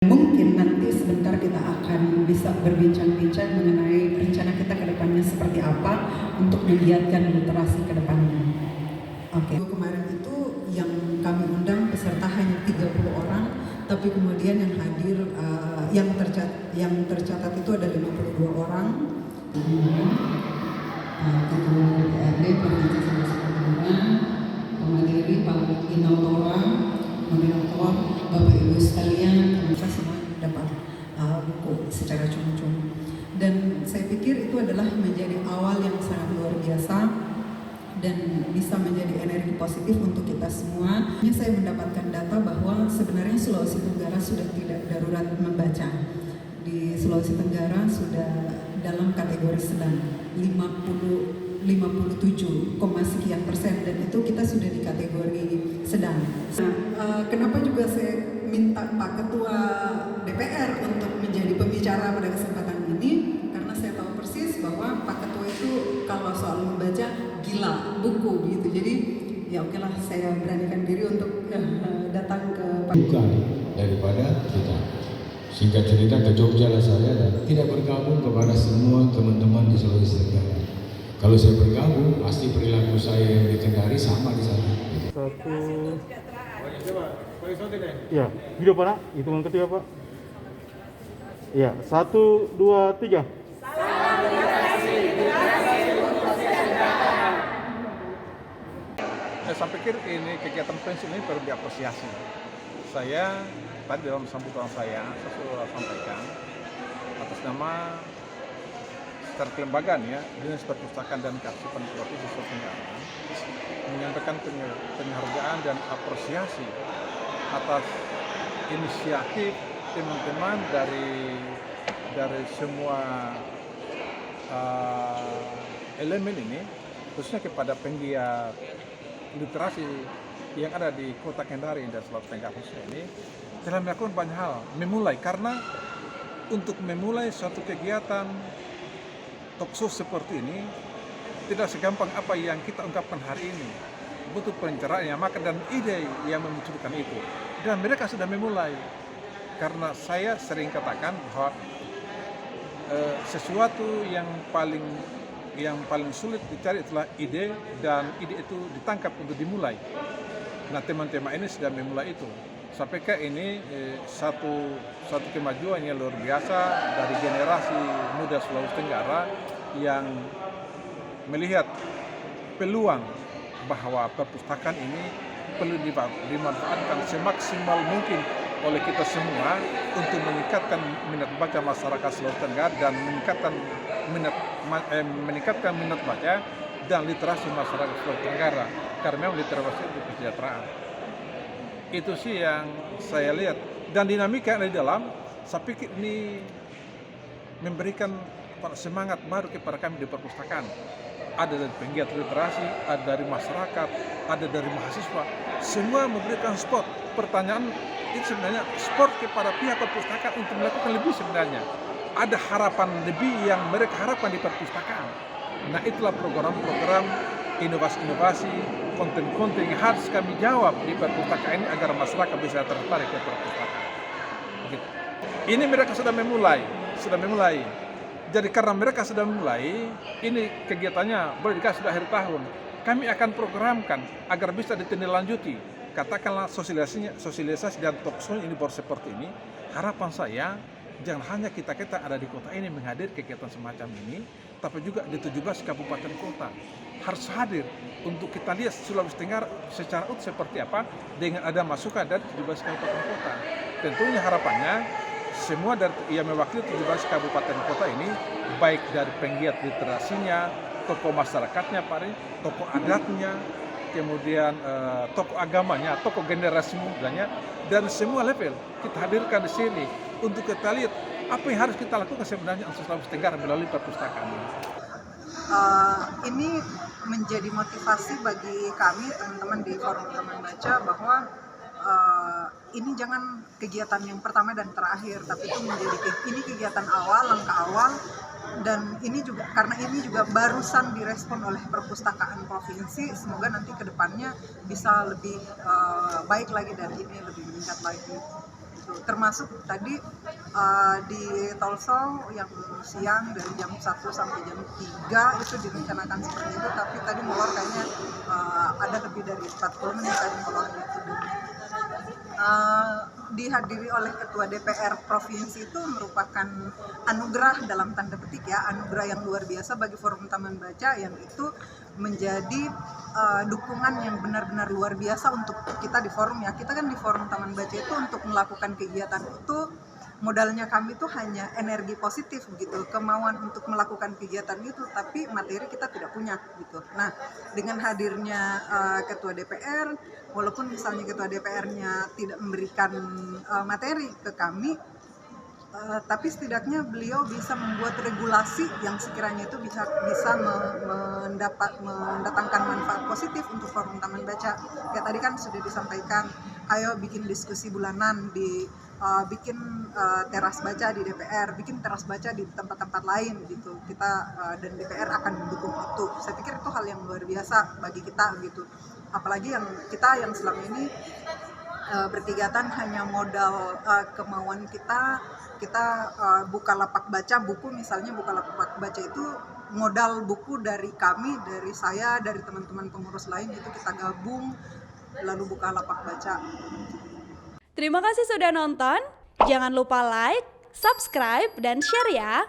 Mungkin nanti sebentar kita akan bisa berbincang-bincang mengenai rencana kita ke depannya seperti apa untuk menggiatkan literasi ke depannya. Oke. Kemarin itu yang kami undang peserta hanya 30 orang, tapi kemudian yang hadir yang tercatat itu ada 52 orang. Ketua DPRD Provinsi Sulawesi Tenggara, penghadiri Pak Inautora, moderator, Bapak Ibu sekalian, kita semua dapat buku secara cuma-cuma. Dan saya pikir itu adalah menjadi awal yang sangat luar biasa dan bisa menjadi energi positif untuk kita semua. Saya mendapatkan data bahwa sebenarnya Sulawesi Tenggara sudah tidak darurat membaca. Di Sulawesi Tenggara sudah dalam kategori sedang 57, sekian persen, dan itu kita sudah di kategori sedang. Kenapa juga saya minta Pak Ketua DPR untuk menjadi pembicara pada kesempatan ini, karena saya tahu persis bahwa Pak Ketua itu kalau soal membaca gila buku gitu. Jadi ya oke lah, saya beranikan diri untuk datang ke Pak. Bukan daripada kita. Singkat cerita, ke Jogja lah saya dan tidak bergabung kepada semua teman-teman di Sulawesi Tenggara. Kalau saya bergabung, pasti perilaku saya yang di Kendari sama di sana. Satu. Ya, video Pak, hitungan ketiga Pak. Ya, 1, 2, 3. Saya pikir ini kegiatan pensiun ini perlu diapresiasi. Saya tadi dalam sambutan saya sudah sampaikan atas nama secara kelembagaan ya, Dinas Perpustakaan dan Kearsipan Provinsi Sulawesi Tenggara menyampaikan penghargaan dan apresiasi atas inisiatif teman-teman dari semua elemen ini, khususnya kepada penggiat literasi yang ada di Kota Kendari dan Sulawesi Tenggara khususnya ini telah melakukan banyak hal. Karena untuk memulai suatu kegiatan talkshow seperti ini tidak segampang apa yang kita ungkapkan hari ini. Butuh perencanaan yang makan dan ide yang memunculkan itu. Dan mereka sudah memulai. Karena saya sering katakan bahwa sesuatu yang paling sulit dicari adalah ide, dan ide itu ditangkap untuk dimulai. Nah, teman-teman ini sudah memulai itu. Saya pikir ini satu kemajuan yang luar biasa dari generasi muda Sulawesi Tenggara yang melihat peluang bahwa perpustakaan ini perlu dimanfaatkan semaksimal mungkin oleh kita semua untuk meningkatkan minat baca masyarakat Sulawesi Tenggara dan meningkatkan minat baca dan literasi masyarakat Sulawesi Tenggara, karena memang literasi itu kesejahteraan. Itu sih yang saya lihat, dan dinamika yang ada di dalam, saya pikir ini memberikan semangat baru kepada kami di perpustakaan. Ada dari penggiat literasi, ada dari masyarakat, ada dari mahasiswa, semua memberikan sport. Pertanyaan itu sebenarnya sport kepada pihak perpustakaan untuk melakukan lebih sebenarnya. Ada harapan lebih yang mereka harapkan di perpustakaan. Nah, itulah program-program inovasi-inovasi, konten-konten yang harus kami jawab di perpustakaan ini agar masyarakat bisa tertarik ke perpustakaan. Begitu. Ini mereka sudah memulai. Jadi karena mereka sudah memulai, ini kegiatannya boleh dikasih sudah akhir tahun. Kami akan programkan agar bisa ditindaklanjuti. Katakanlah sosialisasi dan talkshow ini baru seperti ini. Harapan saya, jangan hanya kita ada di kota ini menghadiri kegiatan semacam ini, tapi juga di 17 kabupaten kota harus hadir untuk kita lihat Sulawesi Tenggara secara utuh seperti apa dengan ada masukan dari 17 kabupaten kota. Tentunya harapannya semua yang mewakili 17 kabupaten kota ini, baik dari penggiat literasinya, tokoh masyarakatnya, tokoh adatnya, kemudian tokoh agamanya, tokoh generasi mudanya, dan semua level kita hadirkan di sini untuk kita lihat apa yang harus kita lakukan sebenarnya untuk Sulawesi Tenggara melalui perpustakaan ini. Ini menjadi motivasi bagi kami teman-teman di Forum Teman Baca bahwa ini jangan kegiatan yang pertama dan terakhir, tapi itu ini kegiatan awal, langkah awal, dan ini juga karena ini juga barusan direspon oleh perpustakaan provinsi. Semoga nanti kedepannya bisa lebih baik lagi dari ini, lebih meningkat lagi. gitu. Termasuk tadi di Tolsol yang siang dari jam 1 sampai jam 3 itu direncanakan seperti itu, tapi tadi molor kayaknya ada lebih dari 40 menit tadi molor gitu. Dihadiri oleh Ketua DPR Provinsi itu merupakan anugerah dalam tanda petik ya, anugerah yang luar biasa bagi Forum Taman Baca, yang itu menjadi dukungan yang benar-benar luar biasa untuk kita di forum ya. Kita kan di Forum Taman Baca itu untuk melakukan kegiatan itu modalnya kami tuh hanya energi positif gitu, kemauan untuk melakukan kegiatan itu, tapi materi kita tidak punya gitu. Nah, dengan hadirnya Ketua DPR, walaupun misalnya Ketua DPR-nya tidak memberikan materi ke kami, tapi setidaknya beliau bisa membuat regulasi yang sekiranya itu bisa mendatangkan manfaat positif untuk Forum Taman Baca. Ya tadi kan sudah disampaikan, ayo bikin diskusi bulanan bikin teras baca di DPR, bikin teras baca di tempat-tempat lain gitu. Kita dan DPR akan mendukung itu. Saya pikir itu hal yang luar biasa bagi kita gitu. Apalagi yang kita yang selama ini berkegiatan hanya modal kemauan kita buka lapak baca buku, misalnya buka lapak baca itu modal buku dari kami, dari saya, dari teman-teman pengurus lain itu kita gabung lalu buka lapak baca. Terima kasih sudah nonton. Jangan lupa like, subscribe, dan share ya.